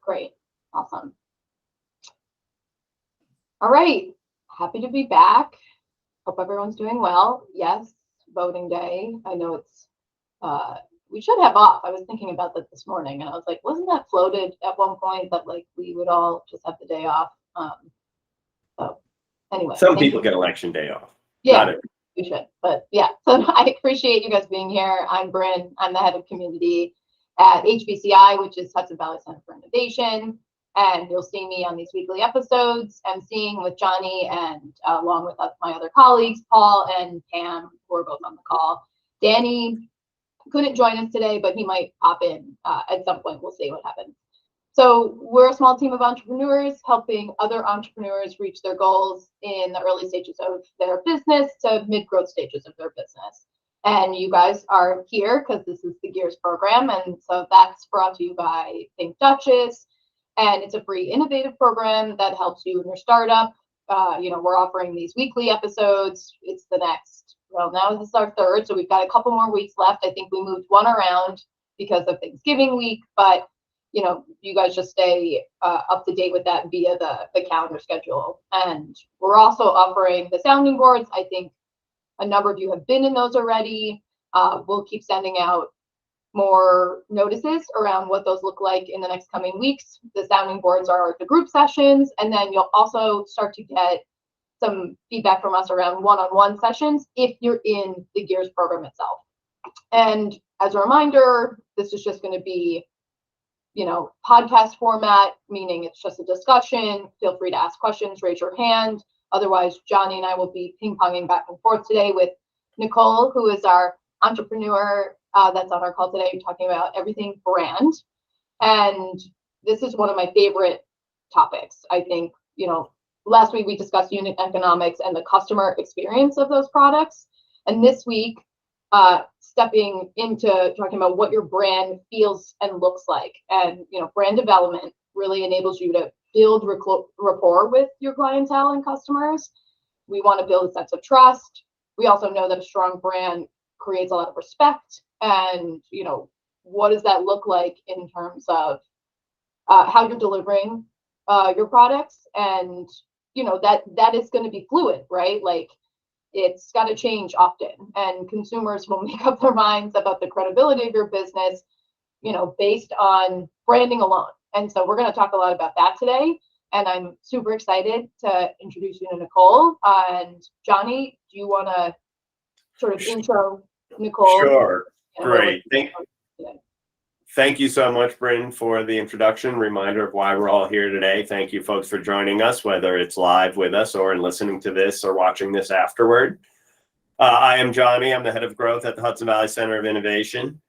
Great. Awesome. All right. Happy to be back. Hope everyone's doing well. Yes, voting day. I know it's, we should have off. I was thinking about that this morning and I was like, wasn't that floated at one point that like we would all just have the day off? So anyway. Some people get election day off. Yeah, we should. But yeah, so I appreciate you guys being here. I'm Bryn. I'm the head of community at HVCI, which is Hudson Valley Center for Innovation. And you'll see me on these weekly episodes, emceeing with Johnny and along with my other colleagues, Paul and Pam, who are both on the call. Danny couldn't join us today, but he might pop in at some point. We'll see what happens. So we're a small team of entrepreneurs helping other entrepreneurs reach their goals in the early stages of their business to mid-growth stages of their business. And you guys are here because this is the Gears program. And so that's brought to you by ThinkDutchess. And it's a free innovative program that helps you in your startup. We're offering these weekly episodes. It's the next, well, now this is our third. So we've got a couple more weeks left. I think we moved one around because of Thanksgiving week, but you guys just stay up to date with that via the calendar schedule. And we're also offering the sounding boards. I think a number of you have been in those already. We'll keep sending out more notices around what those look like in the next coming weeks. The sounding boards are the group sessions, and then you'll also start to get some feedback from us around one-on-one sessions if you're in the Gears program itself. And as a reminder, this is just going to be podcast format, meaning it's just a discussion. Feel free to ask questions, raise your hand. Otherwise, Johnny and I will be ping-ponging back and forth today with Nicole, who is our entrepreneur that's on our call today, talking about everything brand. And this is one of my favorite topics. I think, last week we discussed unit economics and the customer experience of those products. And this week, stepping into talking about what your brand feels and looks like. And, brand development really enables you to build rapport with your clientele and customers. We want to build a sense of trust. We also know that a strong brand creates a lot of respect. And, what does that look like in terms of how you're delivering your products? And, that is going to be fluid, right? Like, it's got to change often, and consumers will make up their minds about the credibility of your business, based on branding alone. And so we're going to talk a lot about that today. And I'm super excited to introduce you to Nicole. And Johnny, do you want to sort of intro Nicole? Sure. Great. Thank you so much, Bryn, for the introduction. Reminder of why we're all here today. Thank you, folks, for joining us, whether it's live with us or in listening to this or watching this afterward. I am Johnny. I'm the head of growth at the Hudson Valley Center of Innovation.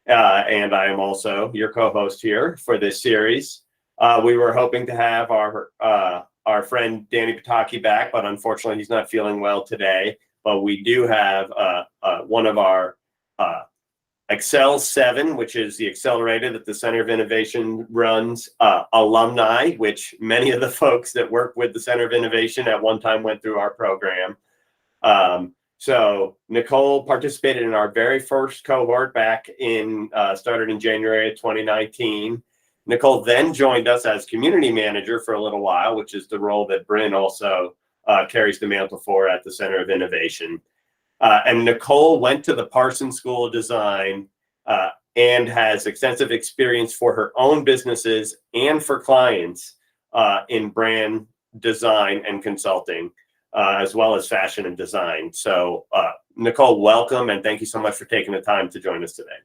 And I am also your co-host here for this series. We were hoping to have our friend Danny Pataki back, but unfortunately he's not feeling well today. But we do have one of our Excel 7, which is the accelerator that the Center of Innovation runs, alumni, which many of the folks that work with the Center of Innovation at one time went through our program. So Nicole participated in our very first cohort back started in January of 2019. Nicole then joined us as community manager for a little while, which is the role that Bryn also carries the mantle for at the Center of Innovation. And Nicole went to the Parsons School of Design and has extensive experience for her own businesses and for clients in brand design and consulting, as well as fashion and design. So Nicole, welcome, and thank you so much for taking the time to join us today.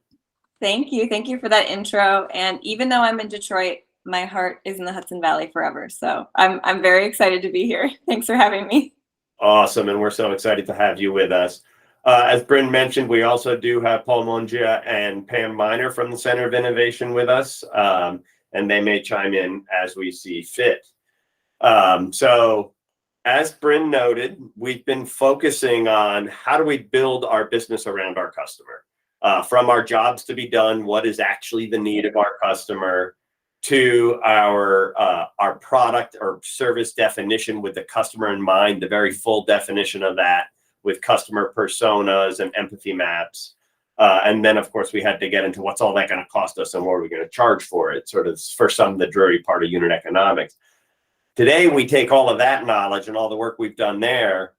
Thank you. Thank you for that intro. And even though I'm in Detroit, my heart is in the Hudson Valley forever. So I'm very excited to be here. Thanks for having me. Awesome. And we're so excited to have you with us. As Bryn mentioned, we also do have Paul Mongia and Pam Miner from the Center of Innovation with us, and they may chime in as we see fit. So as Bryn noted, we've been focusing on how do we build our business around our customer, from our jobs to be done, what is actually the need of our customer, to our product or service definition with the customer in mind, the very full definition of that with customer personas and empathy maps, And then, of course, we had to get into what's all that going to cost us and what are we going to charge for it, sort of for some, the dreary part of unit economics. Today, we take all of that knowledge and all the work we've done there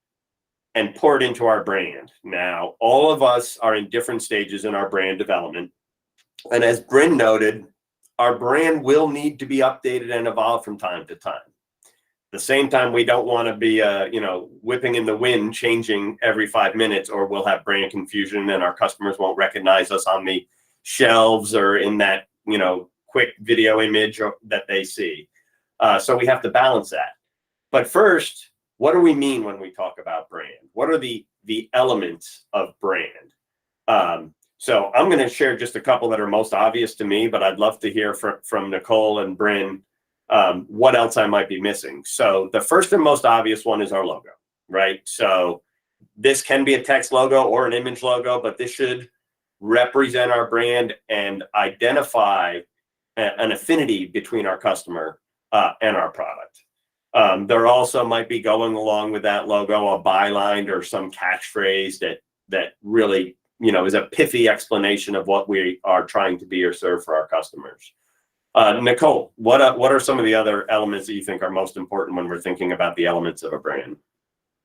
and pour it into our brand. Now, all of us are in different stages in our brand development. And as Bryn noted, our brand will need to be updated and evolve from time to time. At the same time, we don't want to be, whipping in the wind, changing every 5 minutes, or we'll have brand confusion and our customers won't recognize us on the shelves or in that, quick video image that they see. So we have to balance that. But first, what do we mean when we talk about brand? What are the elements of brand? So I'm going to share just a couple that are most obvious to me, but I'd love to hear from Nicole and Bryn what else I might be missing. So the first and most obvious one is our logo, right? So this can be a text logo or an image logo, but this should represent our brand and identify an affinity between our customer and our product. There also might be, going along with that logo, a byline or some catchphrase that really, is a pithy explanation of what we are trying to be or serve for our customers. Nicole, what are some of the other elements that you think are most important when we're thinking about the elements of a brand?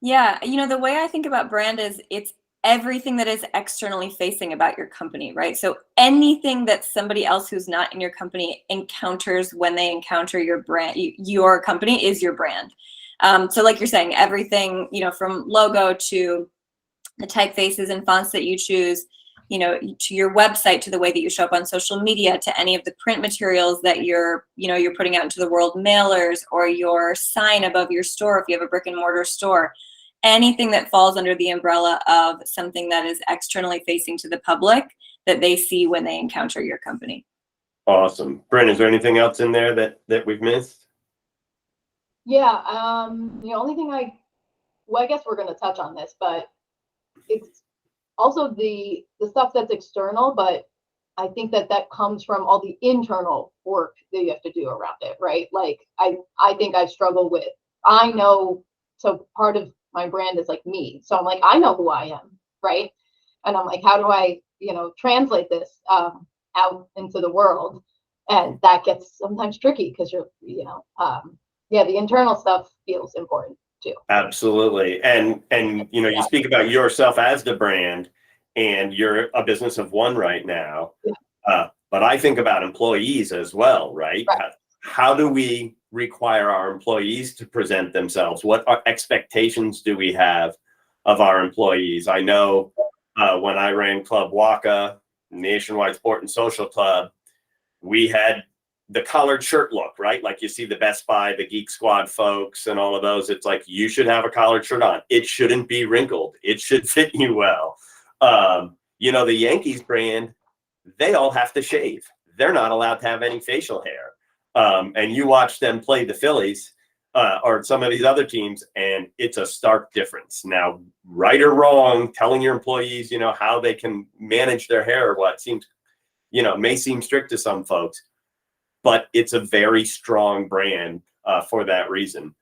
Yeah, the way I think about brand is it's everything that is externally facing about your company, right? So anything that somebody else who's not in your company encounters when they encounter your brand, your company is your brand. So like you're saying, everything, from logo to the typefaces and fonts that you choose, to your website, to the way that you show up on social media, to any of the print materials that you're putting out into the world, mailers, or your sign above your store if you have a brick and mortar store. Anything that falls under the umbrella of something that is externally facing to the public that they see when they encounter your company. Awesome. Bryn, is there anything else in there that we've missed? Yeah, the only thing I guess we're going to touch on this, but it's also the stuff that's external, but I think that comes from all the internal work that you have to do around it, right? Like I think I struggle with, so part of my brand is like me. So I'm like, I know who I am, right? And I'm like, how do I, translate this out into the world? And that gets sometimes tricky because you're, the internal stuff feels important too. Absolutely. And you speak about yourself as the brand, and you're a business of one right now. Yeah. But I think about employees as well, right? How do we require our employees to present themselves? What expectations do we have of our employees? I know when I ran Club Waka, Nationwide Sport and Social Club, we had the collared shirt look, right? Like you see the Best Buy, the Geek Squad folks and all of those. It's like, you should have a collared shirt on. It shouldn't be wrinkled. It should fit you well. The Yankees brand, they all have to shave. They're not allowed to have any facial hair. And you watch them play the Phillies or some of these other teams, and it's a stark difference. Now, right or wrong, telling your employees, how they can manage their hair, what seems, may seem strict to some folks, but it's a very strong brand for that reason.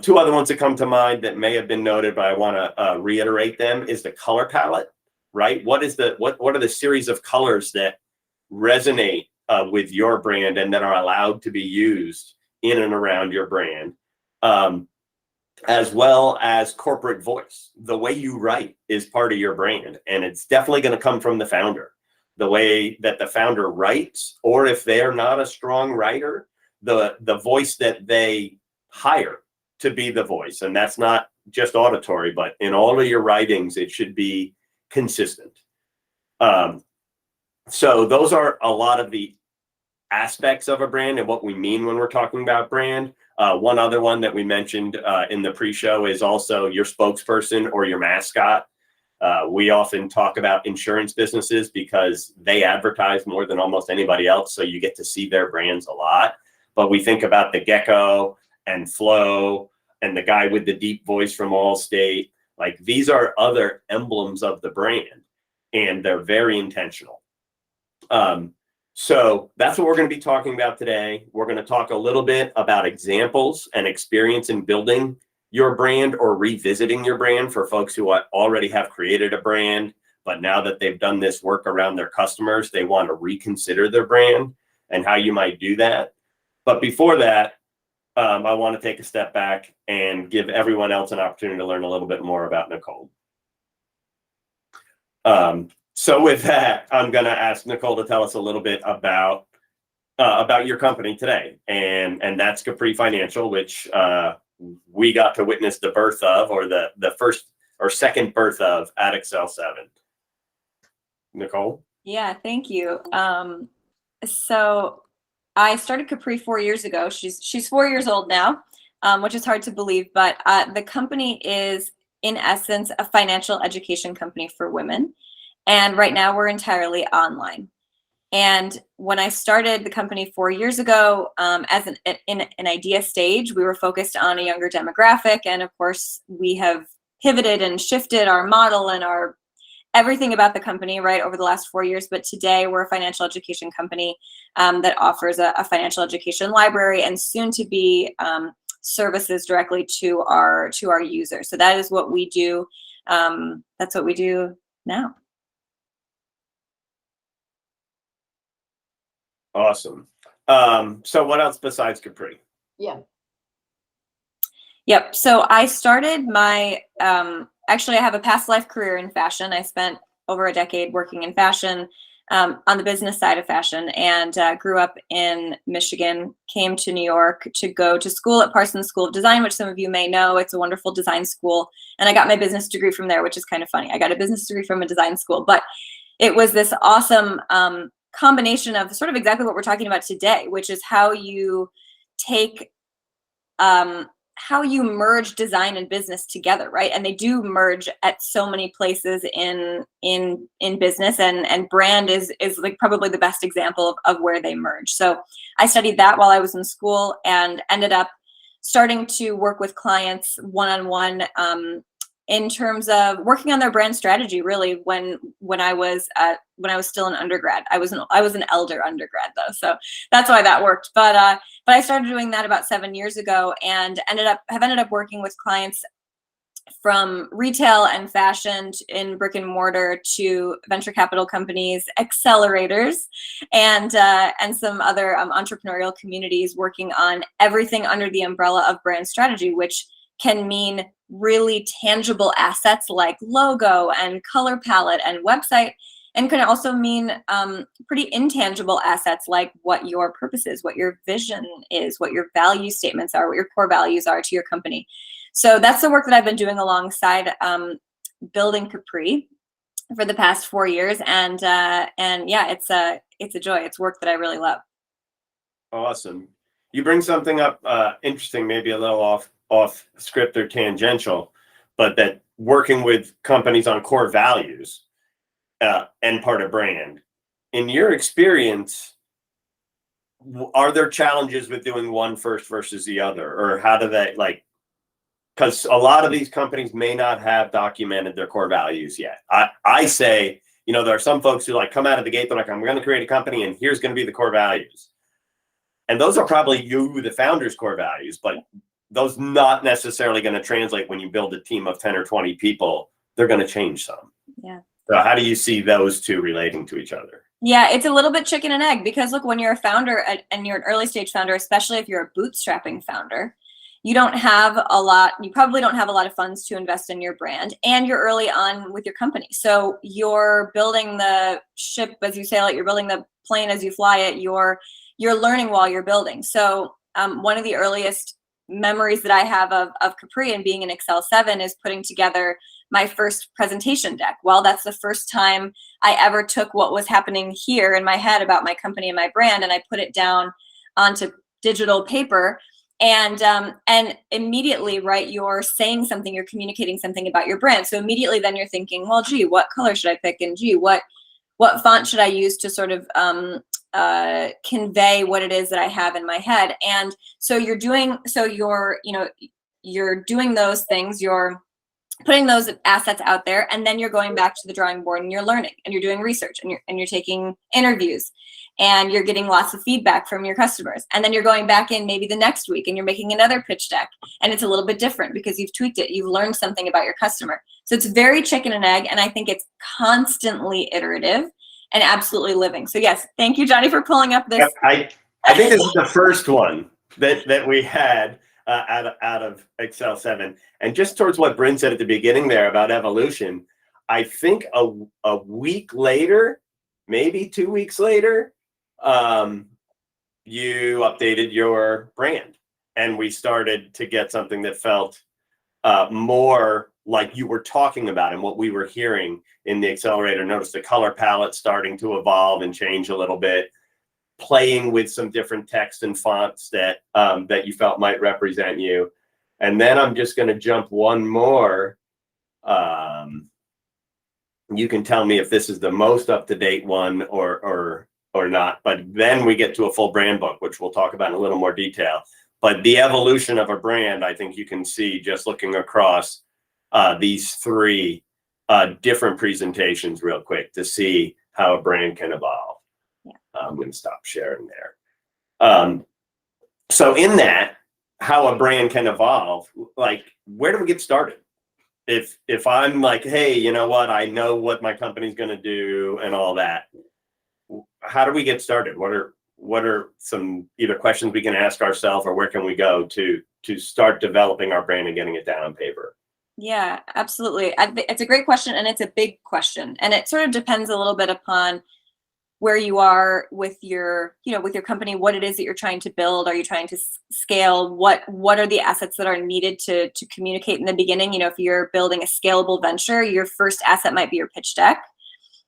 Two other ones that come to mind that may have been noted, but I want to reiterate them, is the color palette, right? What are the series of colors that resonate with your brand and that are allowed to be used in and around your brand, as well as corporate voice. The way you write is part of your brand, and it's definitely going to come from the founder. The way that the founder writes, or if they're not a strong writer, the voice that they hire to be the voice. And that's not just auditory, but in all of your writings, it should be consistent. So those are a lot of the aspects of a brand and what we mean when we're talking about brand. One other one that we mentioned in the pre-show is also your spokesperson or your mascot. We often talk about insurance businesses because they advertise more than almost anybody else, so you get to see their brands a lot. But we think about the gecko and Flo and the guy with the deep voice from Allstate. Like, these are other emblems of the brand, and they're very intentional. So that's what we're going to be talking about today. We're going to talk a little bit about examples and experience in building your brand or revisiting your brand for folks who already have created a brand, but now that they've done this work around their customers, they want to reconsider their brand and how you might do that. But before that, I want to take a step back and give everyone else an opportunity to learn a little bit more about Nicole. So with that, I'm going to ask Nicole to tell us a little bit about your company today, and that's Capri Financial, which we got to witness the birth of, or the first or second birth of, at Excel 7. Nicole? Yeah, thank you. So I started Capri 4 years ago. She's 4 years old now, which is hard to believe, but the company is, in essence, a financial education company for women. And right now we're entirely online. And when I started the company 4 years ago, as in an idea stage, we were focused on a younger demographic. And of course, we have pivoted and shifted our model and our everything about the company, right, over the last 4 years. But today we're a financial education company that offers a financial education library and soon to be services directly to our users. So that is what we do. That's what we do now. Awesome. So what else besides Capri? Yeah. Yep. So I started my, actually I have a past life career in fashion. I spent over a decade working in fashion, on the business side of fashion, and grew up in Michigan, came to New York to go to school at Parsons School of Design, which some of you may know. It's a wonderful design school. And I got my business degree from there, which is kind of funny. I got a business degree from a design school, but it was this awesome, combination of sort of exactly what we're talking about today, which is how you take, how you merge design and business together, right? And they do merge at so many places in business, and brand is like probably the best example of where they merge. So I studied that while I was in school and ended up starting to work with clients one-on-one, in terms of working on their brand strategy. Really, when I was still an undergrad, I was an elder undergrad though, so that's why that worked. But I started doing that about 7 years ago, and have ended up working with clients from retail and fashion in brick and mortar to venture capital companies, accelerators, and some other entrepreneurial communities, working on everything under the umbrella of brand strategy, which can mean really tangible assets like logo and color palette and website, and can also mean pretty intangible assets like what your purpose is, what your vision is, what your value statements are, what your core values are to your company. So that's the work that I've been doing alongside building Capri for the past 4 years, and yeah, it's a joy. It's work that I really love. Awesome. You bring something up interesting, maybe a little off script or tangential, but that working with companies on core values and part of brand. In your experience, are there challenges with doing one first versus the other, or how do they, like, because a lot of these companies may not have documented their core values yet. I say, there are some folks who like come out of the gate, they're like, I'm going to create a company and here's going to be the core values. And those are probably you, the founder's core values, but those not necessarily going to translate when you build a team of 10 or 20 people. They're going to change some. Yeah. So how do you see those two relating to each other? Yeah, it's a little bit chicken and egg, because look, when you're a founder and you're an early stage founder, especially if you're a bootstrapping founder, you probably don't have a lot of funds to invest in your brand, and you're early on with your company. So you're building the ship as you sail it, you're building the plane as you fly it, you're learning while you're building. So one of the earliest memories that I have of Capri and being in Excel 7 is putting together my first presentation deck. Well, that's the first time I ever took what was happening here in my head about my company and my brand, and I put it down onto digital paper. And immediately, right, you're saying something, you're communicating something about your brand. So immediately then you're thinking, well, gee, what color should I pick? And gee, what font should I use to sort of convey what it is that I have in my head? And so you're doing those things. You're putting those assets out there, and then you're going back to the drawing board and you're learning and you're doing research and you're taking interviews and you're getting lots of feedback from your customers. And then you're going back in maybe the next week and you're making another pitch deck, and it's a little bit different because you've tweaked it. You've learned something about your customer. So it's very chicken and egg, and I think it's constantly iterative and absolutely living. So yes, thank you, Johnny, for pulling up this. I think this is the first one that we had out of Excel 7. And just towards what Bryn said at the beginning there about evolution, I think a week later, maybe 2 weeks later, you updated your brand, and we started to get something that felt more like you were talking about and what we were hearing in the accelerator. Notice the color palette starting to evolve and change a little bit, playing with some different text and fonts that that you felt might represent you. And then I'm just going to jump one more. You can tell me if this is the most up-to-date one or not, but then we get to a full brand book, which we'll talk about in a little more detail. But the evolution of a brand, I think you can see just looking across these three different presentations real quick to see how a brand can evolve. Yeah. I'm going to stop sharing there. So in that, how a brand can evolve, like, where do we get started? If I'm like, hey, you know what, I know what my company's going to do and all that, how do we get started? What are some either questions we can ask ourselves, or where can we go to start developing our brand and getting it down on paper? Yeah, absolutely. It's a great question, and it's a big question, and it sort of depends a little bit upon where you are with your, with your company, what it is that you're trying to build. Are you trying to scale? What are the assets that are needed to communicate in the beginning? If you're building a scalable venture, your first asset might be your pitch deck.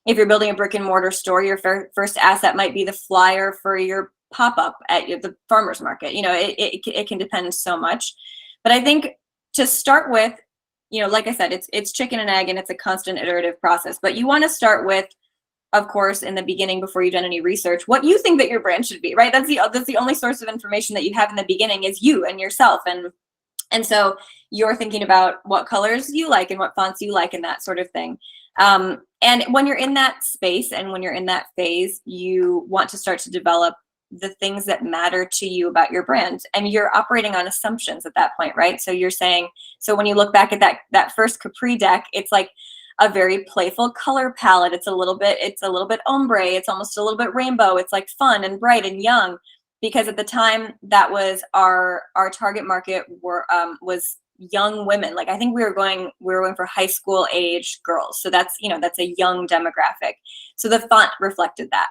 If you're building a brick and mortar store, your first asset might be the flyer for your pop-up at the farmer's market. It can depend so much. But I think to start with, like I said, it's chicken and egg, and it's a constant iterative process. But you want to start with, of course, in the beginning, before you've done any research, what you think that your brand should be, right? That's the only source of information that you have in the beginning is you and yourself. And so you're thinking about what colors you like and what fonts you like and that sort of thing. And when you're in that space and when you're in that phase, you want to start to develop the things that matter to you about your brand. And you're operating on assumptions at that point, right? So you're saying, so when you look back at that first Capri deck, it's like a very playful color palette. It's a little bit ombre. It's almost a little bit rainbow. It's like fun and bright and young, because at the time that was our target market was young women. Like, I think we were going for high school age girls. So that's a young demographic. So the font reflected that.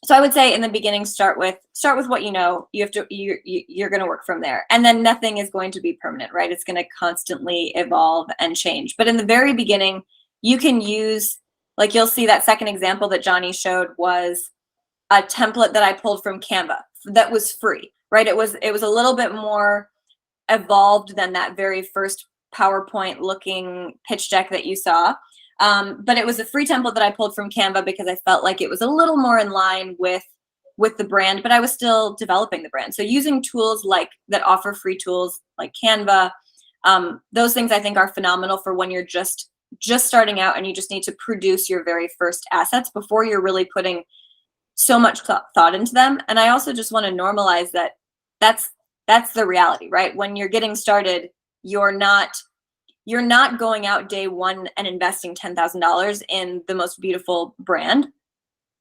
So I would say in the beginning, start with what you know. You're going to work from there, and then nothing is going to be permanent, right? It's going to constantly evolve and change. But in the very beginning, you can use, like, you'll see that second example that Johnny showed was a template that I pulled from Canva that was free, right? It was a little bit more evolved than that very first PowerPoint looking pitch deck that you saw. But it was a free template that I pulled from Canva because I felt like it was a little more in line with the brand, but I was still developing the brand. So using tools that offer free tools like Canva, those things I think are phenomenal for when you're just starting out and you just need to produce your very first assets before you're really putting so much thought into them. And I also just want to normalize that's the reality, right? When you're getting started, you're not going out day one and investing $10,000 in the most beautiful brand.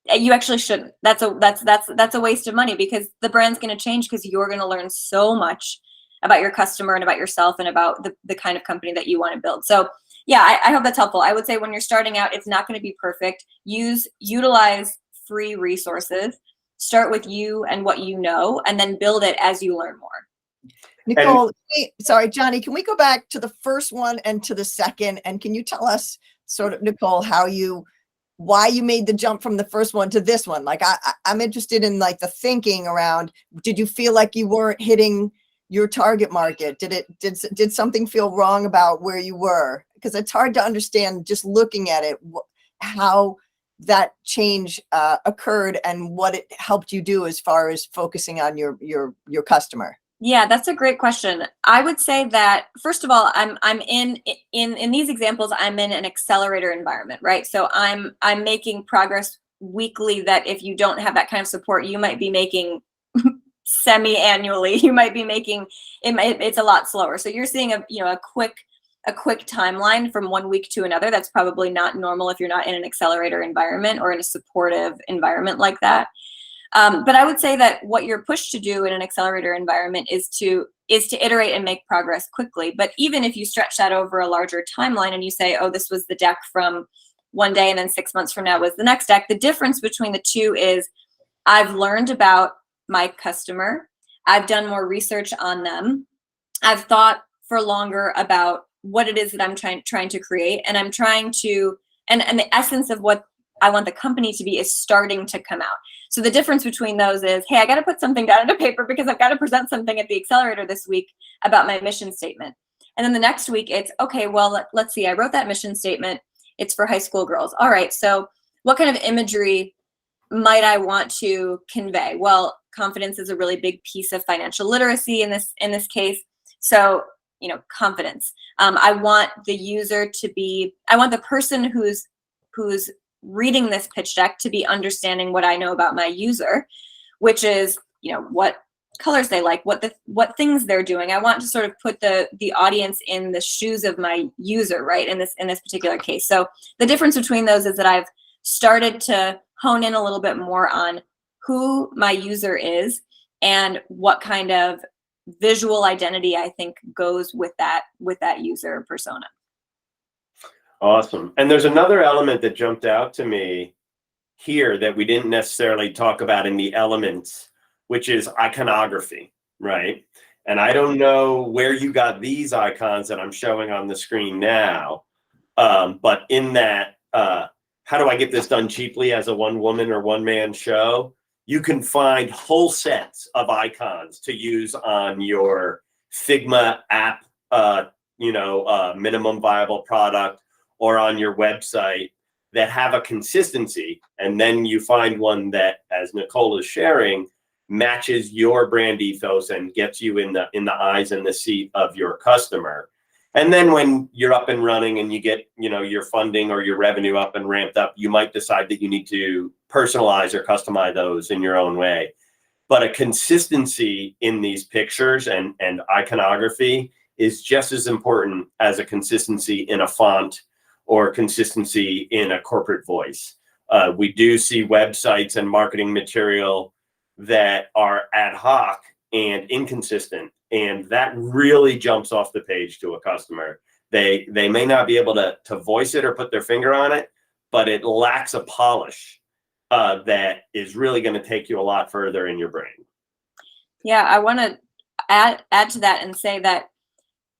You actually shouldn't. That's a waste of money, because the brand's going to change, because you're going to learn so much about your customer and about yourself and about the kind of company that you want to build. So yeah, I hope that's helpful. I would say when you're starting out, it's not going to be perfect. Utilize free resources. Start with you and what you know, and then build it as you learn more. Nicole, sorry, Johnny, can we go back to the first one and to the second? And can you tell us sort of, Nicole, why you made the jump from the first one to this one? Like, I'm interested in like the thinking around, did you feel like you weren't hitting your target market? Did something feel wrong about where you were? Because it's hard to understand just looking at it, how that change occurred and what it helped you do as far as focusing on your customer. Yeah, that's a great question. I would say that first of all, I'm in these examples, I'm in an accelerator environment, right? So I'm making progress weekly that if you don't have that kind of support, you might be making semi-annually. You might be making it's a lot slower. So you're seeing a quick timeline from one week to another. That's probably not normal if you're not in an accelerator environment or in a supportive environment like that. But I would say that what you're pushed to do in an accelerator environment is to iterate and make progress quickly. But even if you stretch that over a larger timeline and you say, oh, this was the deck from one day and then 6 months from now was the next deck, the difference between the two is I've learned about my customer. I've done more research on them. I've thought for longer about what it is that I'm trying to create. And I'm trying to, and the essence of what I want the company to be is starting to come out. So the difference between those is, hey, I got to put something down on a paper because I've got to present something at the accelerator this week about my mission statement. And then the next week it's, okay, well, let's see, I wrote that mission statement. It's for high school girls. All right, so what kind of imagery might I want to convey? Well, confidence is a really big piece of financial literacy in this case. So, confidence. I want the user to be, I want the person who's reading this pitch deck to be understanding what I know about my user, which is, what colors they like, what things they're doing. I want to sort of put the audience in the shoes of my user, right? In this particular case. So the difference between those is that I've started to hone in a little bit more on who my user is and what kind of visual identity I think goes with that user persona. Awesome. And there's another element that jumped out to me here that we didn't necessarily talk about in the elements, which is iconography, right? And I don't know where you got these icons that I'm showing on the screen now, but in that, how do I get this done cheaply as a one woman or one man show? You can find whole sets of icons to use on your Figma app, minimum viable product, or on your website that have a consistency. And then you find one that, as Nicole is sharing, matches your brand ethos and gets you in the eyes and the seat of your customer. And then when you're up and running and you get, your funding or your revenue up and ramped up, you might decide that you need to personalize or customize those in your own way. But a consistency in these pictures and iconography is just as important as a consistency in a font or consistency in a corporate voice. We do see websites and marketing material that are ad hoc and inconsistent, and that really jumps off the page to a customer. They may not be able to voice it or put their finger on it, but it lacks a polish that is really going to take you a lot further in your brain. Yeah, I want to add to that and say that,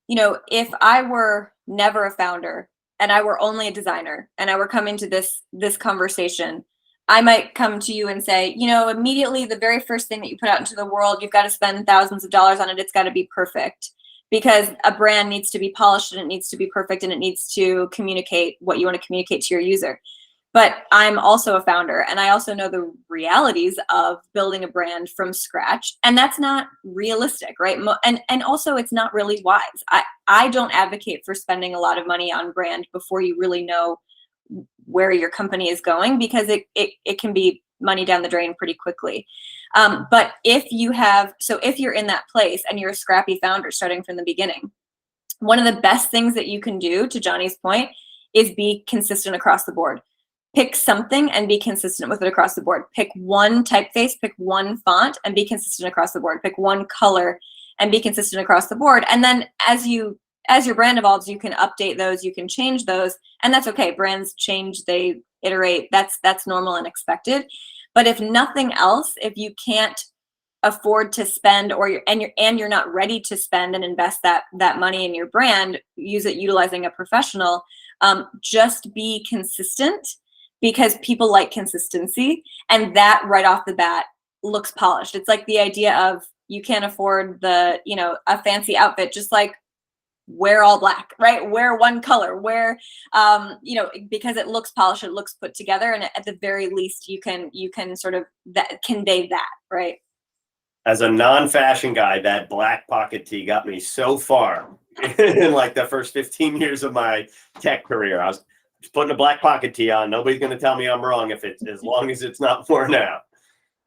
if I were never a founder and I were only a designer and I were coming to this conversation, I might come to you and say, immediately the very first thing that you put out into the world, you've got to spend thousands of dollars on it. It's got to be perfect, because a brand needs to be polished and it needs to be perfect and it needs to communicate what you want to communicate to your user. But I'm also a founder and I also know the realities of building a brand from scratch. And that's not realistic, right? And also it's not really wise. I don't advocate for spending a lot of money on brand before you really know where your company is going, because it can be money down the drain pretty quickly. But if you're in that place and you're a scrappy founder starting from the beginning, one of the best things that you can do, to Johnny's point, is be consistent across the board. Pick something and be consistent with it across the board. Pick one typeface, pick one font, and be consistent across the board. Pick one color and be consistent across the board. And then as your brand evolves, you can update those, you can change those, and that's okay. Brands change, they iterate. That's normal and expected. But if nothing else, if you can't afford to spend, or you're not ready to spend and invest that money in your brand, utilizing a professional, just be consistent, because people like consistency, and that right off the bat looks polished. It's like the idea of, you can't afford a fancy outfit, just like wear all black, right? Wear one color, because it looks polished, it looks put together, and at the very least you can sort of convey that, right? as a non-fashion guy, that black pocket tee got me so far in like the first 15 years of my tech career. I was just putting a black pocket tee on. Nobody's going to tell me I'm wrong if it's as long as it's not worn out.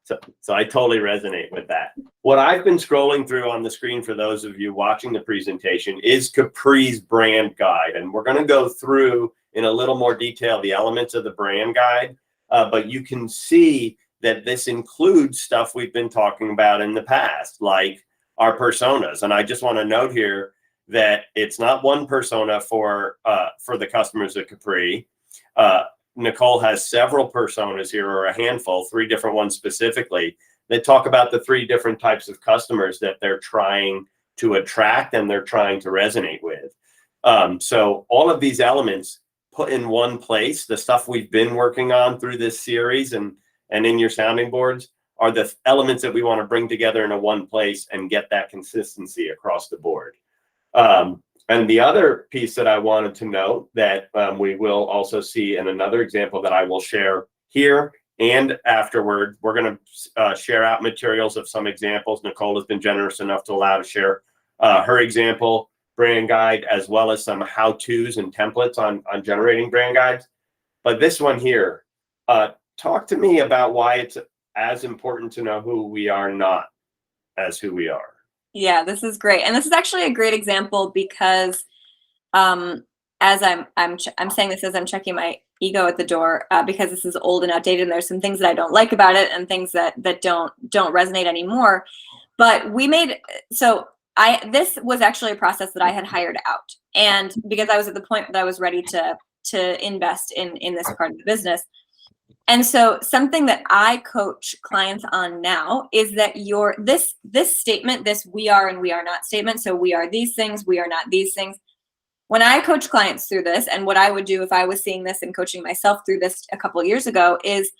So I totally resonate with that. What I've been scrolling through on the screen for those of you watching the presentation is Capri's brand guide. And we're going to go through in a little more detail the elements of the brand guide. But you can see that this includes stuff we've been talking about in the past, like our personas. And I just want to note here that it's not one persona for the customers at Capri. Nicole has several personas here, or a handful, 3 different ones specifically, that talk about the 3 different types of customers that they're trying to attract and they're trying to resonate with. So all of these elements put in one place, the stuff we've been working on through this series and in your sounding boards, are the elements that we want to bring together in one place and get that consistency across the board. And the other piece that I wanted to note that we will also see in another example that I will share here and afterward, we're going to share out materials of some examples. Nicole has been generous enough to allow to share her example brand guide, as well as some how-tos and templates on generating brand guides. But this one here, talk to me about why it's as important to know who we are, not as who we are. Yeah, this is great. And this is actually a great example because as I'm saying this as I'm checking my ego at the door, because this is old and outdated and there's some things that I don't like about it and things that don't resonate anymore. But we made, this was actually a process that I had hired out. And because I was at the point that I was ready to invest in this part of the business. And so something that I coach clients on now is that this statement, this we are and we are not statement. So we are these things, we are not these things. When I coach clients through this, and what I would do if I was seeing this and coaching myself through this a couple of years ago, is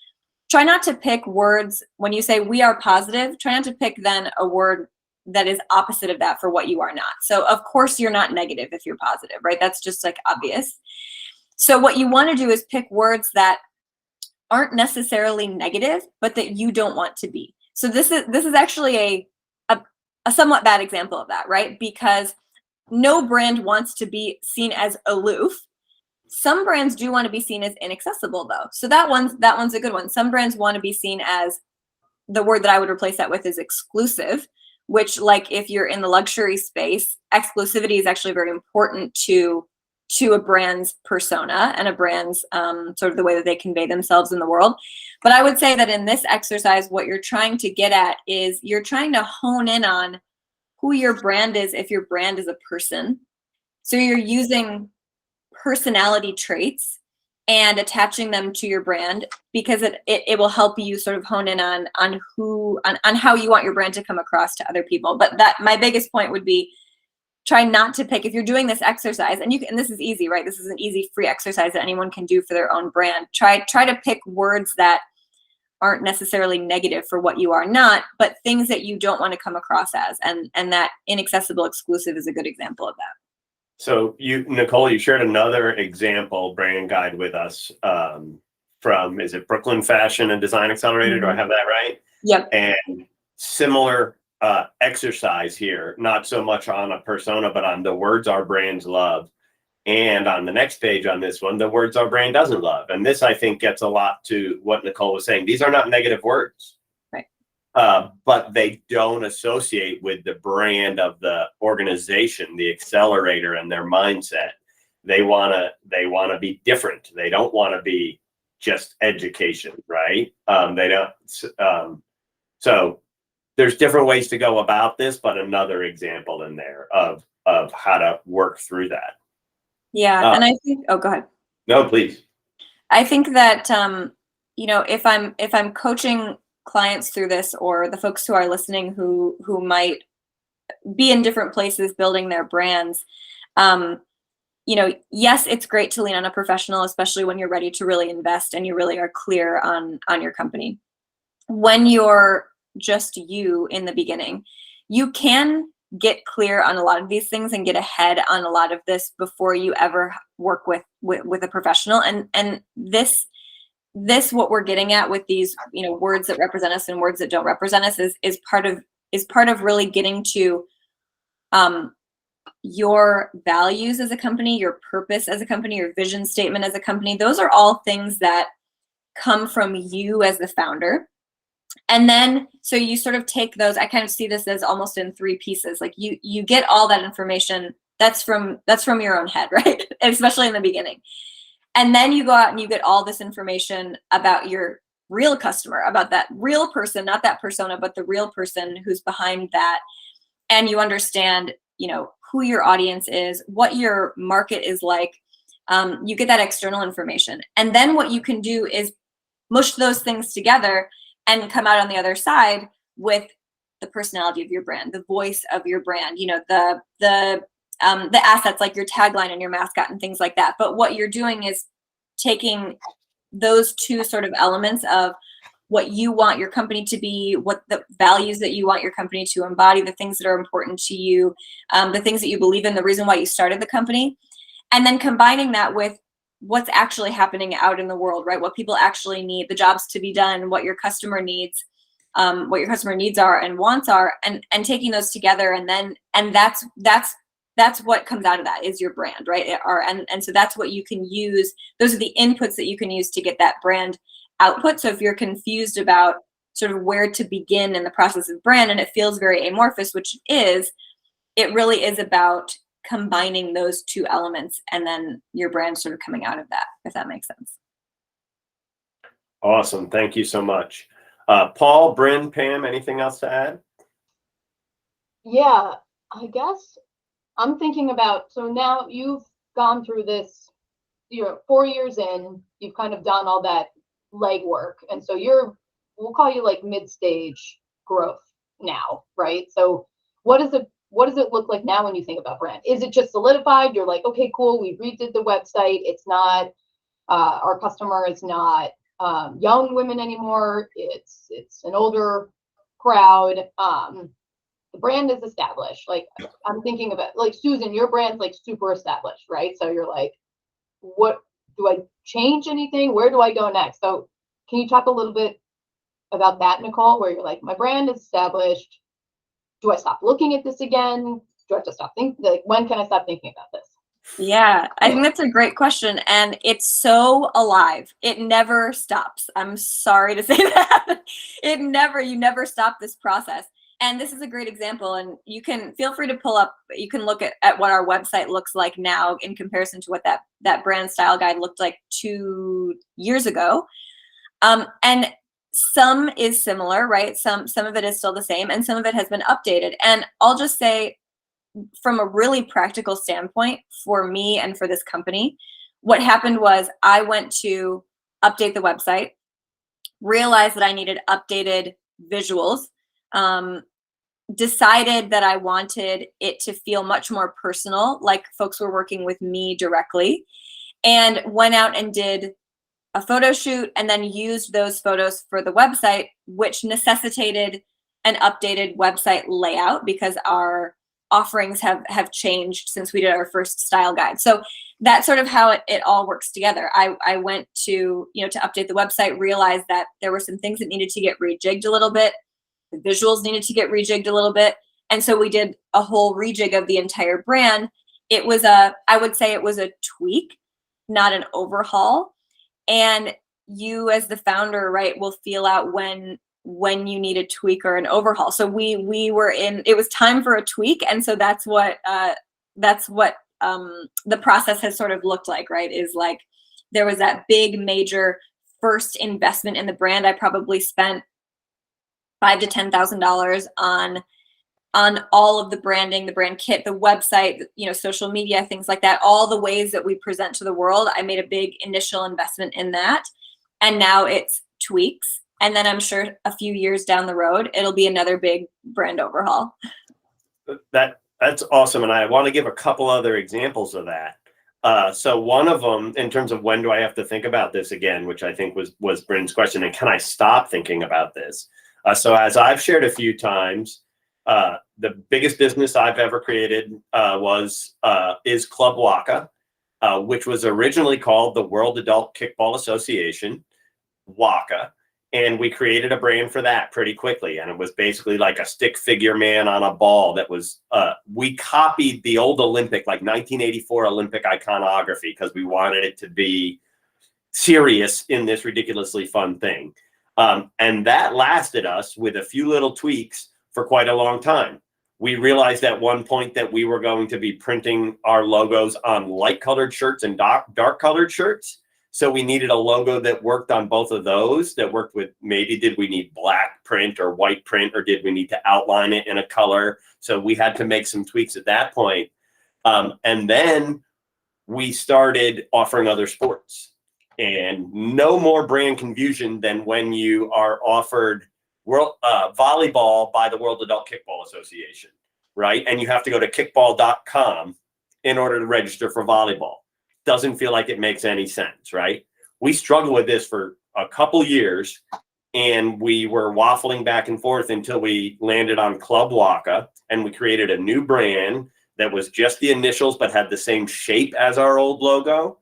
try not to pick words. When you say we are positive, try not to pick then a word that is opposite of that for what you are not. So of course you're not negative if you're positive, right? That's just like obvious. So what you want to do is pick words that aren't necessarily negative, but that you don't want to be. So this is actually a somewhat bad example of that, right? Because no brand wants to be seen as aloof. Some brands do want to be seen as inaccessible though. So that one's a good one. Some brands want to be seen as, the word that I would replace that with is exclusive, which, like, if you're in the luxury space, exclusivity is actually very important to a brand's persona and a brand's sort of the way that they convey themselves in the world. But I would say that in this exercise, what you're trying to get at is you're trying to hone in on who your brand is if your brand is a person. So you're using personality traits and attaching them to your brand, because it will help you sort of hone in on how you want your brand to come across to other people. But that my biggest point would be, try not to pick, if you're doing this exercise, and this is easy, right? This is an easy free exercise that anyone can do for their own brand. Try to pick words that aren't necessarily negative for what you are not, but things that you don't want to come across as, and that inaccessible exclusive is a good example of that. So Nicole, you shared another example brand guide with us from, is it Brooklyn Fashion and Design Accelerator? Mm-hmm. Do I have that right? Yep. And similar exercise here, not so much on a persona, but on the words our brands love. And on the next page on this one, the words our brand doesn't love. And this, I think, gets a lot to what Nicole was saying. These are not negative words, right? But they don't associate with the brand of the organization, the accelerator, and their mindset. They want to be different. They don't want to be just education, right? They don't. So there's different ways to go about this, but another example in there of how to work through that. Yeah, and I think, go ahead. No, please. I think that if I'm coaching clients through this, or the folks who are listening who might be in different places building their brands, yes, it's great to lean on a professional, especially when you're ready to really invest and you really are clear on your company. When you're just you in the beginning, you can get clear on a lot of these things and get ahead on a lot of this before you ever work with a professional. And this what we're getting at with these words that represent us and words that don't represent us is part of is part of really getting to your values as a company, your purpose as a company, your vision statement as a company. Those are all things that come from you as the founder. And then, so you sort of take those, I kind of see this as almost in three pieces. Like you get all that information that's from your own head, right? Especially in the beginning. And then you go out and you get all this information about your real customer, about that real person, not that persona, but the real person who's behind that. And you understand, who your audience is, what your market is like. You get that external information. And then what you can do is mush those things together and come out on the other side with the personality of your brand, the voice of your brand, the assets like your tagline and your mascot and things like that. But what you're doing is taking those two sort of elements of what you want your company to be, what the values that you want your company to embody, the things that are important to you, the things that you believe in, the reason why you started the company, and then combining that with what's actually happening out in the world, right? What people actually need, the jobs to be done, what your customer needs, what your customer needs are and wants are, and taking those together, and that's what comes out of that is your brand, right? And so that's what you can use. Those are the inputs that you can use to get that brand output. So if you're confused about sort of where to begin in the process of brand and it feels very amorphous, which it really is about combining those two elements and then your brand sort of coming out of that, if that makes sense. Awesome. Thank you so much. Paul, Bryn, Pam, anything else to add? Yeah, I guess I'm thinking about, so now you've gone through this, 4 years in, you've kind of done all that legwork. And so we'll call you like mid-stage growth now, right? So what does it look like now when you think about brand? Is it just solidified? You're like, okay, cool, we redid the website. It's not, our customer is not young women anymore. It's an older crowd. The brand is established. Like, I'm thinking about, like, Susan, your brand's like super established, right? So you're like, what do I change anything? Where do I go next? So can you talk a little bit about that, Nicole, where you're like, my brand is established. Do I stop looking at this again? Do I have to stop thinking? Like, when can I stop thinking about this? Yeah, I think that's a great question. And it's so alive. It never stops. I'm sorry to say that. You never stop this process. And this is a great example. And you can feel free to you can look at what our website looks like now in comparison to what that brand style guide looked like 2 years ago. And some is similar, right? Some of it is still the same and some of it has been updated. And I'll just say, from a really practical standpoint for me and for this company, what happened was I went to update the website, realized that I needed updated visuals, decided that I wanted it to feel much more personal, like folks were working with me directly, and went out and did a photo shoot and then used those photos for the website, which necessitated an updated website layout because our offerings have changed since we did our first style guide. So that's sort of how it all works together. I went to update the website, realized that there were some things that needed to get rejigged a little bit. The visuals needed to get rejigged a little bit. And so we did a whole rejig of the entire brand. I would say it was a tweak, not an overhaul. And you as the founder, right, will feel out when you need a tweak or an overhaul. So it was time for a tweak. And so that's what the process has sort of looked like, right? Is like, there was that big major first investment in the brand. I probably spent $5,000 to $10,000 on all of the branding, the brand kit, the website, social media, things like that, all the ways that we present to the world. I made a big initial investment in that. And now it's tweaks. And then I'm sure a few years down the road, it'll be another big brand overhaul. That's awesome. And I want to give a couple other examples of that. So one of them, in terms of when do I have to think about this again, which I think was Bryn's question, and can I stop thinking about this? So as I've shared a few times, the biggest business I've ever created is Club WACA, which was originally called the World Adult Kickball Association, WACA. And we created a brand for that pretty quickly. And it was basically like a stick figure man on a ball that was, we copied the old Olympic, like 1984 Olympic iconography, because we wanted it to be serious in this ridiculously fun thing. And that lasted us with a few little tweaks for quite a long time. We realized at one point that we were going to be printing our logos on light colored shirts and dark colored shirts. So we needed a logo that worked on both of those, that worked with, maybe did we need black print or white print, or did we need to outline it in a color? So we had to make some tweaks at that point. And then we started offering other sports, and no more brand confusion than when you are offered volleyball by the World Adult Kickball Association, right? And you have to go to kickball.com in order to register for volleyball. Doesn't feel like it makes any sense, right? We struggled with this for a couple years, and we were waffling back and forth until we landed on Club Waka, and we created a new brand that was just the initials but had the same shape as our old logo.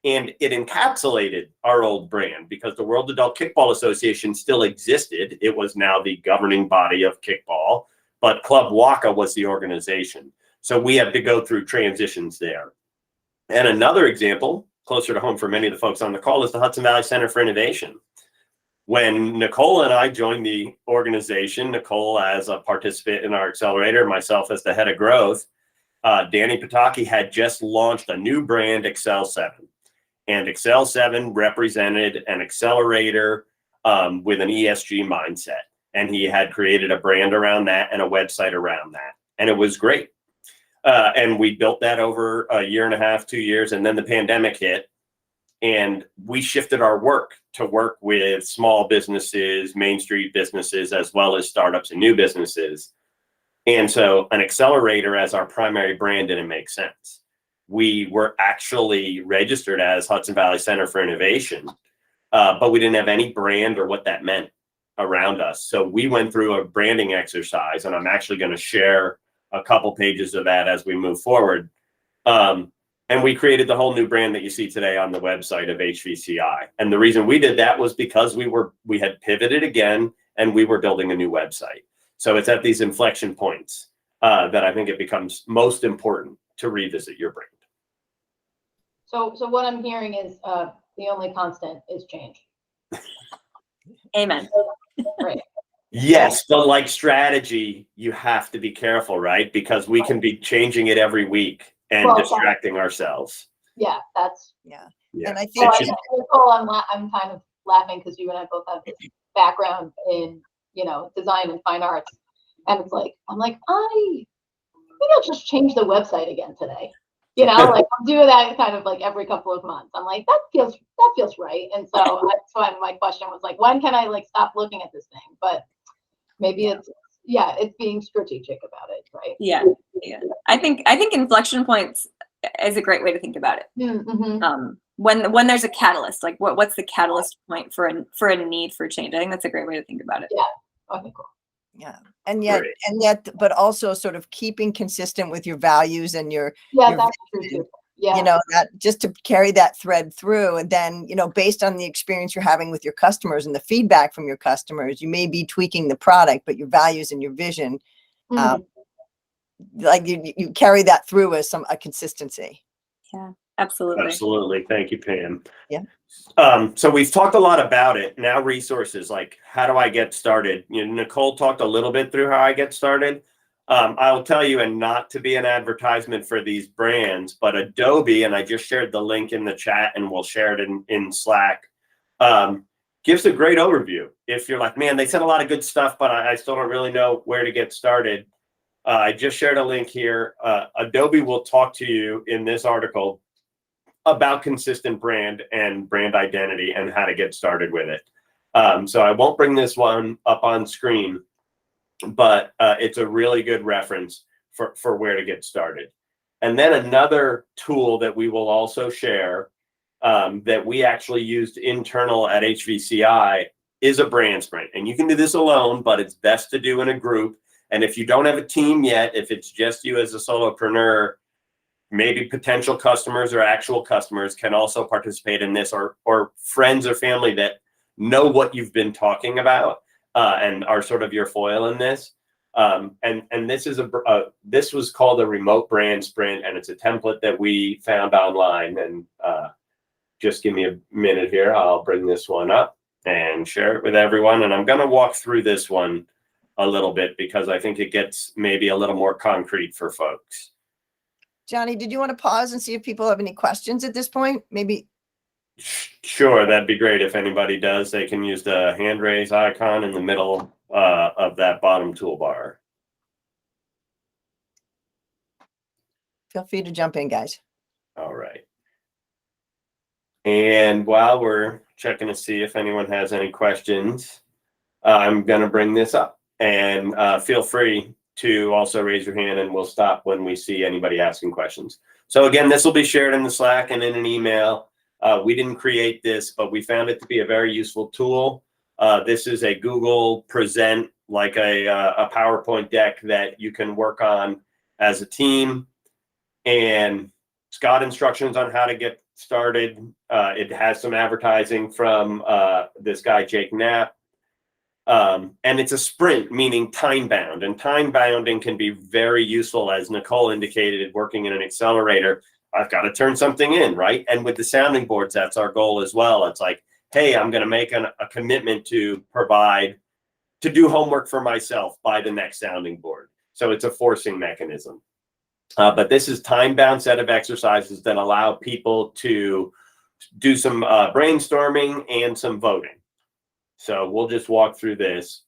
And it encapsulated our old brand because the World Adult Kickball Association still existed. It was now the governing body of kickball, but Club Waka was the organization. So we had to go through transitions there. And another example, closer to home for many of the folks on the call, is the Hudson Valley Center for Innovation. When Nicole and I joined the organization, Nicole as a participant in our accelerator, myself as the head of growth, Danny Pataki had just launched a new brand, Excel 7. And Excel 7 represented an accelerator with an ESG mindset. And he had created a brand around that and a website around that. And it was great. And we built that over a year and a half, 2 years, and then the pandemic hit, and we shifted our work to work with small businesses, Main Street businesses, as well as startups and new businesses. And so an accelerator as our primary brand didn't make sense. We were actually registered as Hudson Valley Center for Innovation, but we didn't have any brand or what that meant around us. So we went through a branding exercise, and I'm actually going to share a couple pages of that as we move forward. And we created the whole new brand that you see today on the website of HVCI. And the reason we did that was because we had pivoted again, and we were building a new website. So it's at these inflection points that I think it becomes most important to revisit your brand. So what I'm hearing is the only constant is change. Amen. Right. Yes, but like strategy, you have to be careful, right? Because we can be changing it every week and distracting ourselves. Yeah, that's Yeah. Yeah. And I think Nicole, I'm kind of laughing because you and I both have this background in, design and fine arts. And it's like, I think I'll just change the website again today. Like I'll do that kind of like every couple of months. I'm like, that feels right. And so that's why my question was like, when can I like stop looking at this thing? But maybe it's being strategic about it, right? Yeah. I think inflection points is a great way to think about it. Mm-hmm. When there's a catalyst, like what's the catalyst point for a need for change? I think that's a great way to think about it. Yeah. Okay, cool. Yeah. And yet, but also sort of keeping consistent with your values and your That's true too. Yeah. That just to carry that thread through. And then, based on the experience you're having with your customers and the feedback from your customers, you may be tweaking the product, but your values and your vision, like you carry that through as a consistency. Yeah, absolutely. Absolutely. Thank you, Pam. Yeah. So we've talked a lot about it. Now resources, like how do I get started? Nicole talked a little bit through how I get started. I'll tell you, and not to be an advertisement for these brands, but Adobe, and I just shared the link in the chat and we'll share it in Slack, gives a great overview. If you're like, man, they said a lot of good stuff, but I still don't really know where to get started. I just shared a link here. Adobe will talk to you in this article about consistent brand and brand identity and how to get started with it. So I won't bring this one up on screen, but it's a really good reference for where to get started. And then another tool that we will also share that we actually used internal at HVCI is a brand sprint. And you can do this alone, but it's best to do in a group. And if you don't have a team yet, if it's just you as a solopreneur, maybe potential customers or actual customers can also participate in this, or friends or family that know what you've been talking about and are sort of your foil in this. And this is this was called a remote brand sprint, and it's a template that we found online. And just give me a minute here. I'll bring this one up and share it with everyone. And I'm going to walk through this one a little bit because I think it gets maybe a little more concrete for folks. Johnny, did you want to pause and see if people have any questions at this point? Maybe. Sure, that'd be great. If anybody does, they can use the hand raise icon in the middle of that bottom toolbar. Feel free to jump in, guys. All right. And while we're checking to see if anyone has any questions, I'm going to bring this up. And feel free to also raise your hand, and we'll stop when we see anybody asking questions. So again, this will be shared in the Slack and in an email. We didn't create this, but we found it to be a very useful tool. This is a Google Present, like a PowerPoint deck that you can work on as a team. And it's got instructions on how to get started. It has some advertising from this guy, Jake Knapp. And it's a sprint, meaning time bound. And time bounding can be very useful, as Nicole indicated, working in an accelerator. I've got to turn something in, right? And with the sounding boards, that's our goal as well. It's like, hey, I'm going to make a commitment to do homework for myself by the next sounding board. So it's a forcing mechanism. But this is time-bound set of exercises that allow people to do some brainstorming and some voting. So we'll just walk through this.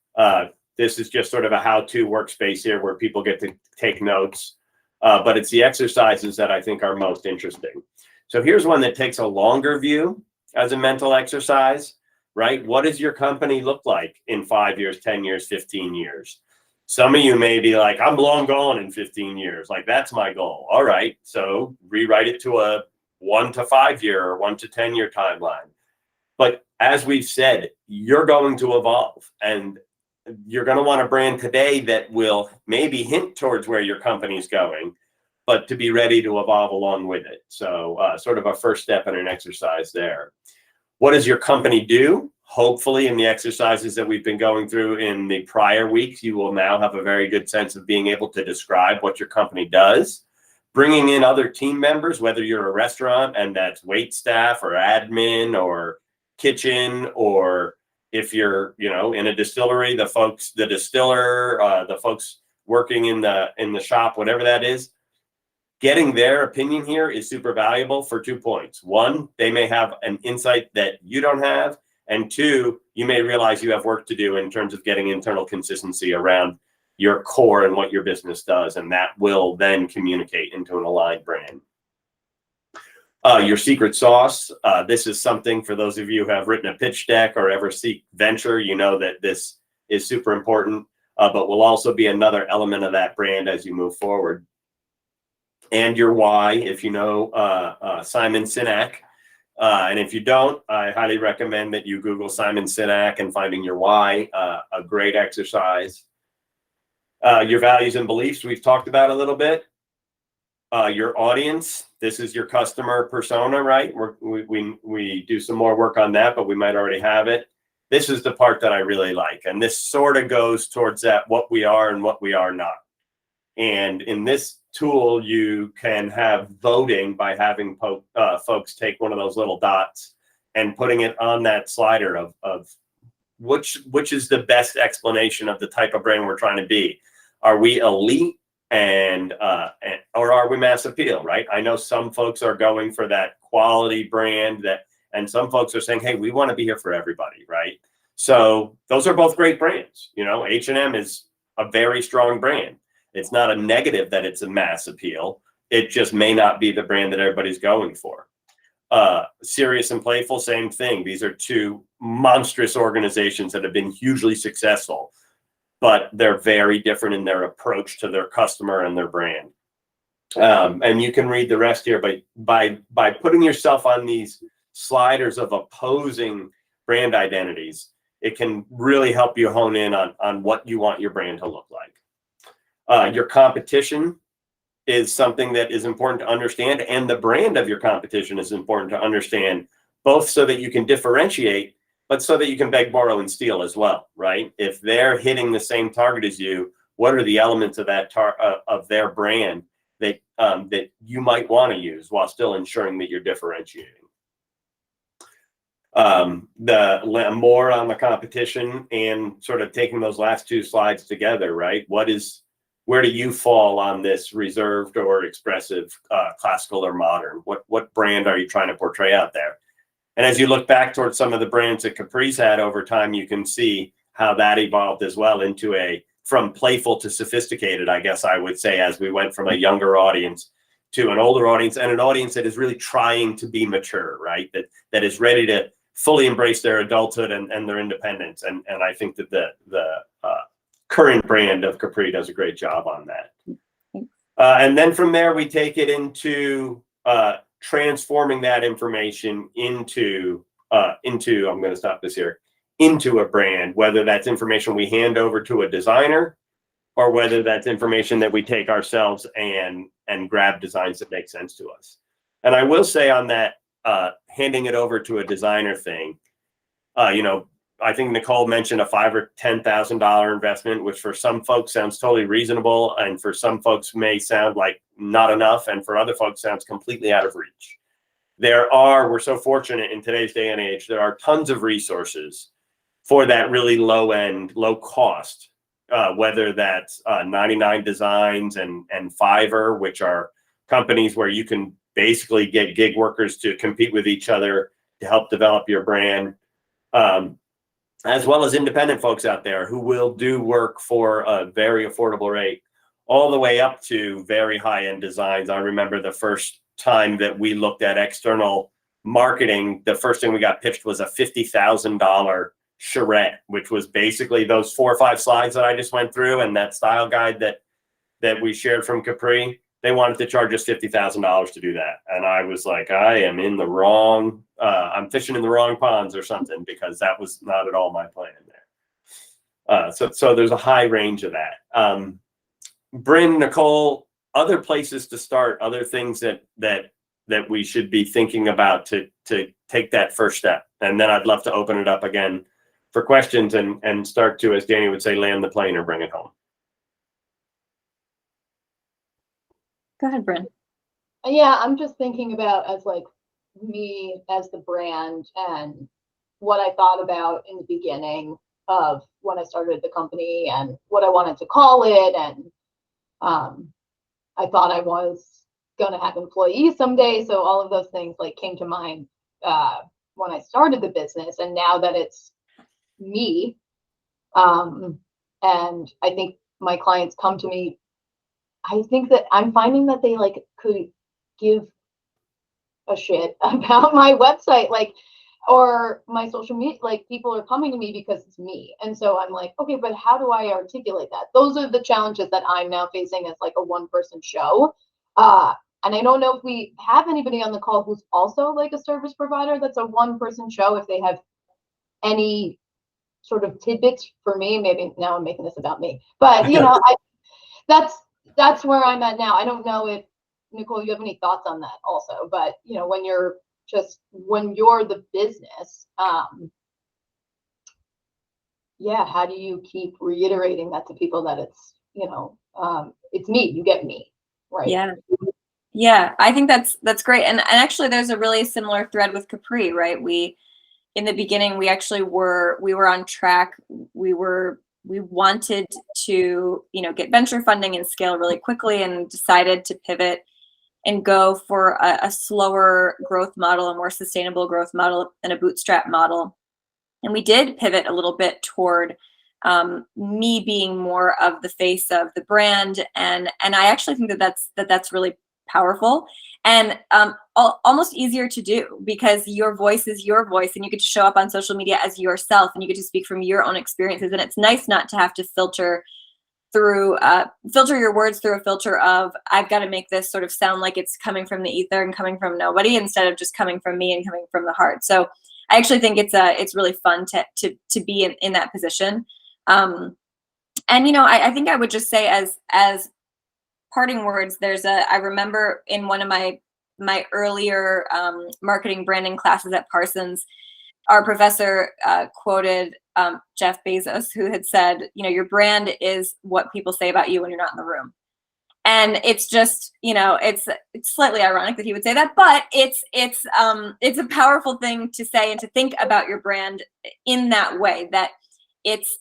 This is just sort of a how-to workspace here where people get to take notes. But it's the exercises that I think are most interesting. So here's one that takes a longer view as a mental exercise, right? What does your company look like in 5 years, 10 years, 15 years? Some of you may be like, I'm long gone in 15 years. Like, that's my goal. All right. So rewrite it to a 1 to 5 year or 1 to 10 year timeline. But as we've said, you're going to evolve, and you're going to want a brand today that will maybe hint towards where your company's going, but to be ready to evolve along with it. So sort of a first step in an exercise there. What does your company do? Hopefully, in the exercises that we've been going through in the prior weeks, you will now have a very good sense of being able to describe what your company does. Bringing in other team members, whether you're a restaurant and that's wait staff or admin or kitchen, or if you're, in a distillery, the distiller, the folks working in the shop, whatever that is. Getting their opinion here is super valuable for 2 points. One, they may have an insight that you don't have. And two, you may realize you have work to do in terms of getting internal consistency around your core and what your business does. And that will then communicate into an aligned brand. Your secret sauce. This is something for those of you who have written a pitch deck or ever seek venture, you know that this is super important, but will also be another element of that brand as you move forward. And your why, if you know Simon Sinek. And if you don't, I highly recommend that you Google Simon Sinek and finding your why, a great exercise. Your values and beliefs, we've talked about a little bit. Your audience, this is your customer persona, right? We do some more work on that, but we might already have it. This is the part that I really like. And this sort of goes towards that, what we are and what we are not. And in this tool, you can have voting by having folks take one of those little dots and putting it on that slider of which is the best explanation of the type of brand we're trying to be. Are we elite or are we mass appeal, right? I know some folks are going for that quality brand and some folks are saying, hey, we want to be here for everybody, right? So those are both great brands. H&M is a very strong brand. It's not a negative that it's a mass appeal. It just may not be the brand that everybody's going for. Serious and Playful, same thing. These are two monstrous organizations that have been hugely successful, but they're very different in their approach to their customer and their brand. And you can read the rest here, but by putting yourself on these sliders of opposing brand identities, it can really help you hone in on what you want your brand to look like. Your competition is something that is important to understand, and the brand of your competition is important to understand, both so that you can differentiate, but so that you can beg, borrow, and steal as well, right? If they're hitting the same target as you, what are the elements of that of their brand that that you might want to use while still ensuring that you're differentiating? The more on the competition and sort of taking those last two slides together, right? Where do you fall on this reserved or expressive, classical or modern? What brand are you trying to portray out there? And as you look back towards some of the brands that Capri's had over time, you can see how that evolved as well into from playful to sophisticated, I guess I would say, as we went from a younger audience to an older audience, and an audience that is really trying to be mature, right? That is ready to fully embrace their adulthood and their independence. And I think that the current brand of Capri does a great job on that. And then from there, we take it into transforming that information into I'm going to stop this here, into a brand, whether that's information we hand over to a designer or whether that's information that we take ourselves and grab designs that make sense to us. And I will say on that, handing it over to a designer thing, I think Nicole mentioned a $5,000 or $10,000 investment, which for some folks sounds totally reasonable, and for some folks may sound like not enough, and for other folks sounds completely out of reach. We're so fortunate in today's day and age, there are tons of resources for that really low end, low cost, whether that's 99 Designs and Fiverr, which are companies where you can basically get gig workers to compete with each other to help develop your brand. As well as independent folks out there who will do work for a very affordable rate, all the way up to very high-end designs. I remember the first time that we looked at external marketing, the first thing we got pitched was a $50,000 charrette, which was basically those 4 or 5 slides that I just went through and that style guide that we shared from Capri. They wanted to charge us $50,000 to do that. And I was like, I am in the wrong, I'm fishing in the wrong ponds or something, because that was not at all my plan there. So there's a high range of that. Bryn, Nicole, other places to start, other things that we should be thinking about to take that first step. And then I'd love to open it up again for questions and start to, as Danny would say, land the plane or bring it home. Go ahead, Bryn. Yeah, I'm just thinking about as like me as the brand and what I thought about in the beginning of when I started the company and what I wanted to call it. And I thought I was going to have employees someday. So all of those things like came to mind when I started the business. And now that it's me, and I think my clients come to me, I think that I'm finding that they like could give a shit about my website, like, or my social media. Like, people are coming to me because it's me. And so I'm like, okay, but how do I articulate that? Those are the challenges that I'm now facing as like a one-person show. And I don't know if we have anybody on the call who's also like a service provider that's a one-person show, if they have any sort of tidbits for me. Maybe now I'm making this about me, but that's where I'm at now. I don't know if, Nicole, you have any thoughts on that also, but when you're the business, how do you keep reiterating that to people that it's, it's me, you get me, right? Yeah, I think that's great. And actually there's a really similar thread with Capri, right? In the beginning, we actually were on track. We wanted to, get venture funding and scale really quickly, and decided to pivot and go for a slower growth model, a more sustainable growth model than a bootstrap model. And we did pivot a little bit toward me being more of the face of the brand. And I actually think that's really powerful and almost easier to do, because your voice is your voice, and you get to show up on social media as yourself, and you get to speak from your own experiences. And it's nice not to have to filter your words through a filter of, I've got to make this sort of sound like it's coming from the ether and coming from nobody, instead of just coming from me and coming from the heart. So I actually think it's really fun to be in that position. And I think I would just say as parting words, I remember in one of my earlier marketing branding classes at Parsons, our professor quoted Jeff Bezos, who had said, your brand is what people say about you when you're not in the room. And it's just, it's slightly ironic that he would say that, but it's a powerful thing to say and to think about your brand in that way, that it's,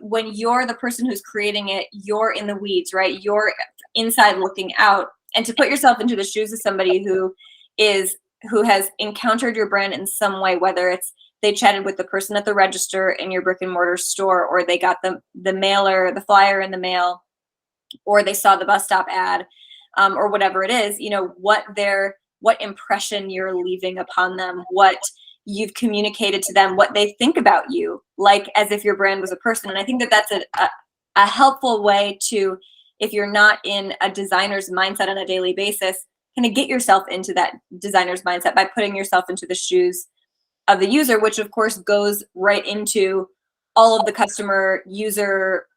when you're the person who's creating it, you're in the weeds, right? You're inside looking out, and to put yourself into the shoes of somebody who has encountered your brand in some way, whether it's they chatted with the person at the register in your brick and mortar store, or they got the mailer, the flyer in the mail, or they saw the bus stop ad, or whatever it is, what impression you're leaving upon them, what you've communicated to them, what they think about you, like as if your brand was a person. And I think that that's a helpful way to, if you're not in a designer's mindset on a daily basis, kind of get yourself into that designer's mindset by putting yourself into the shoes of the user, which of course goes right into all of the customer user,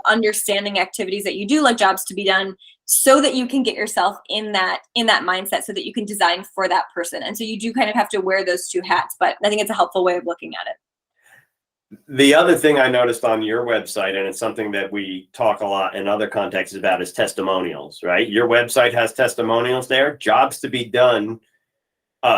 understanding activities that you do, like jobs to be done, so that you can get yourself in that mindset, so that you can design for that person. And so you do kind of have to wear those two hats, but I think it's a helpful way of looking at it. The other thing I noticed on your website, and it's something that we talk a lot in other contexts about, is testimonials, right? Your website has testimonials there. Jobs to be done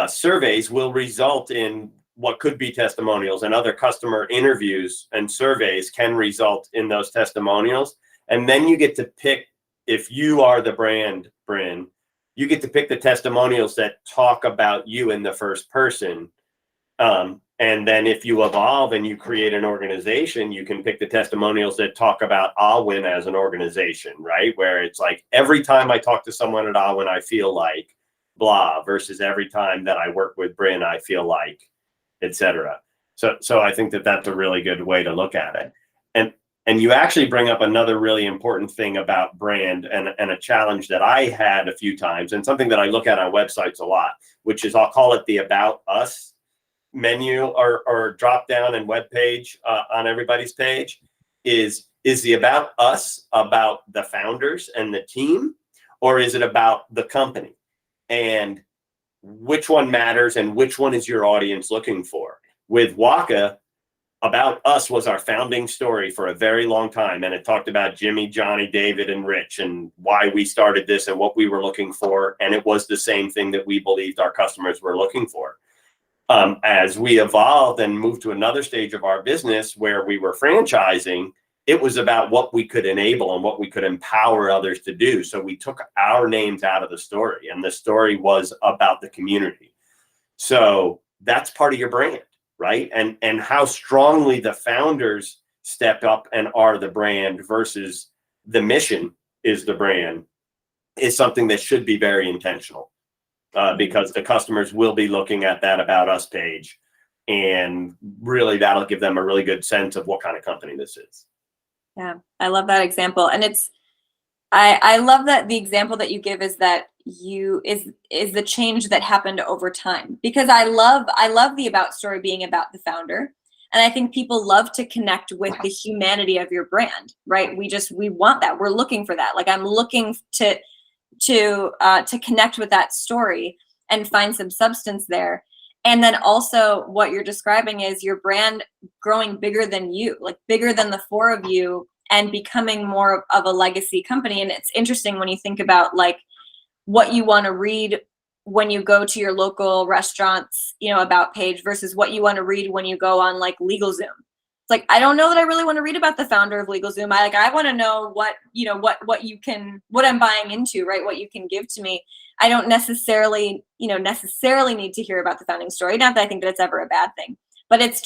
surveys will result in what could be testimonials, and other customer interviews and surveys can result in those testimonials. And then you get to pick, if you are the brand, Bryn, you get to pick the testimonials that talk about you in the first person. And then if you evolve and you create an organization, you can pick the testimonials that talk about Alwyn as an organization, right? Where it's like, every time I talk to someone at Alwyn, I feel like blah, versus every time that I work with Bryn, I feel like, etc. So I think that that's a really good way to look at it. And you actually bring up another really important thing about brand, and a challenge that I had a few times, and something that I look at on websites a lot, which is, I'll call it the About Us menu or drop down and web page on everybody's page. Is the About Us about the founders and the team, or is it about the company? And which one matters, and which one is your audience looking for? With Waka, About Us was our founding story for a very long time, and it talked about Jimmy, Johnny, David, and Rich, and why we started this and what we were looking for. And it was the same thing that we believed our customers were looking for. As we evolved and moved to another stage of our business where we were franchising, it was about what we could enable and what we could empower others to do. So we took our names out of the story, and the story was about the community. So that's part of your brand, right? And how strongly the founders step up and are the brand versus the mission is the brand is something that should be very intentional, because the customers will be looking at that About Us page, and really that'll give them a really good sense of what kind of company this is. Yeah, I love that example. And I love that the example that you give is that is the change that happened over time, because I love the About story being about the founder. And I think people love to connect with the humanity of your brand, right? We want that. We're looking for that. Like, I'm looking to connect with that story and find some substance there. And then also what you're describing is your brand growing bigger than you, like bigger than the four of you, and becoming more of a legacy company. And it's interesting when you think about like what you want to read when you go to your local restaurant's, About page versus what you want to read when you go on like LegalZoom. It's like, I don't know that I really want to read about the founder of LegalZoom. I want to know what I'm buying into, right? What you can give to me. I don't necessarily need to hear about the founding story. Not that I think that it's ever a bad thing, but it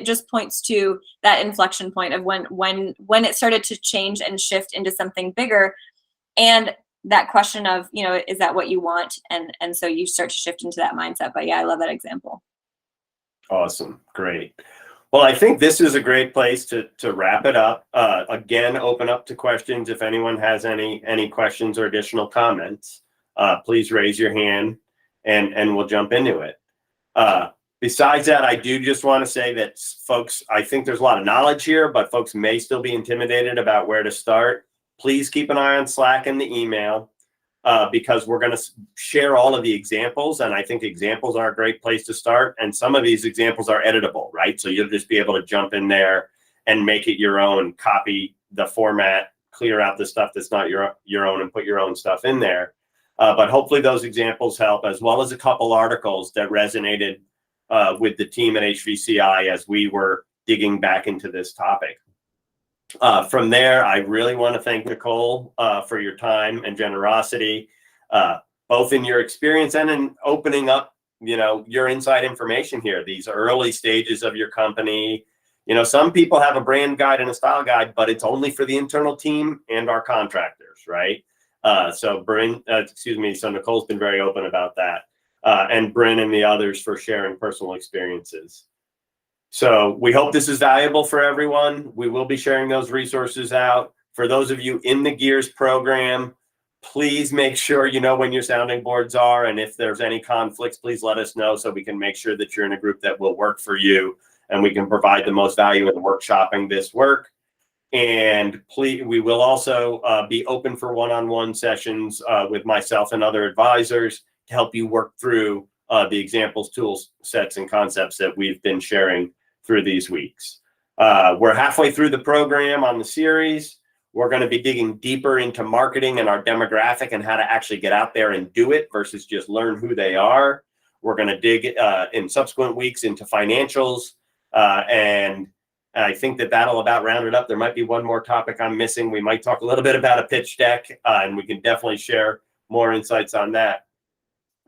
just points to that inflection point of when it started to change and shift into something bigger. And that question of, is that what you want? And so you start to shift into that mindset. But yeah, I love that example. Awesome. Great. Well, I think this is a great place to wrap it up. Again, open up to questions. If anyone has any questions or additional comments, please raise your hand and we'll jump into it. Besides that, I do just want to say that folks, I think there's a lot of knowledge here, but folks may still be intimidated about where to start. Please keep an eye on Slack and the email. because we're going to share all of the examples. And I think examples are a great place to start. And some of these examples are editable, right? So you'll just be able to jump in there and make it your own, copy the format, clear out the stuff that's not your own, and put your own stuff in there. But hopefully those examples help, as well as a couple articles that resonated with the team at HVCI as we were digging back into this topic. From there, I really want to thank Nicole for your time and generosity, both in your experience and in opening up, your inside information here, these early stages of your company. Some people have a brand guide and a style guide, but it's only for the internal team and our contractors, right? So Nicole's been very open about that, and Bryn and the others for sharing personal experiences. So we hope this is valuable for everyone. We will be sharing those resources out. For those of you in the Gears program, please make sure you know when your sounding boards are, and if there's any conflicts, please let us know so we can make sure that you're in a group that will work for you and we can provide the most value in workshopping this work. And please, we will also be open for one-on-one sessions with myself and other advisors to help you work through the examples, tools, sets, and concepts that we've been sharing through these weeks. We're halfway through the program on the series. We're going to be digging deeper into marketing and our demographic and how to actually get out there and do it versus just learn who they are. We're going to dig in subsequent weeks into financials, and I think that'll about round it up. There might be one more topic I'm missing. We might talk a little bit about a pitch deck, and we can definitely share more insights on that.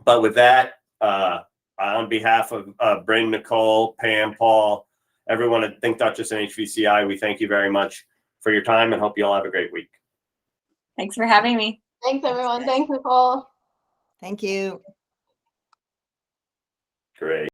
But with that, on behalf of Bryn, Nicole, Pam, Paul, everyone at ThinkDutchess and HVCI, we thank you very much for your time and hope you all have a great week. Thanks for having me. Thanks, everyone. Thanks, Nicole. Thank you. Great.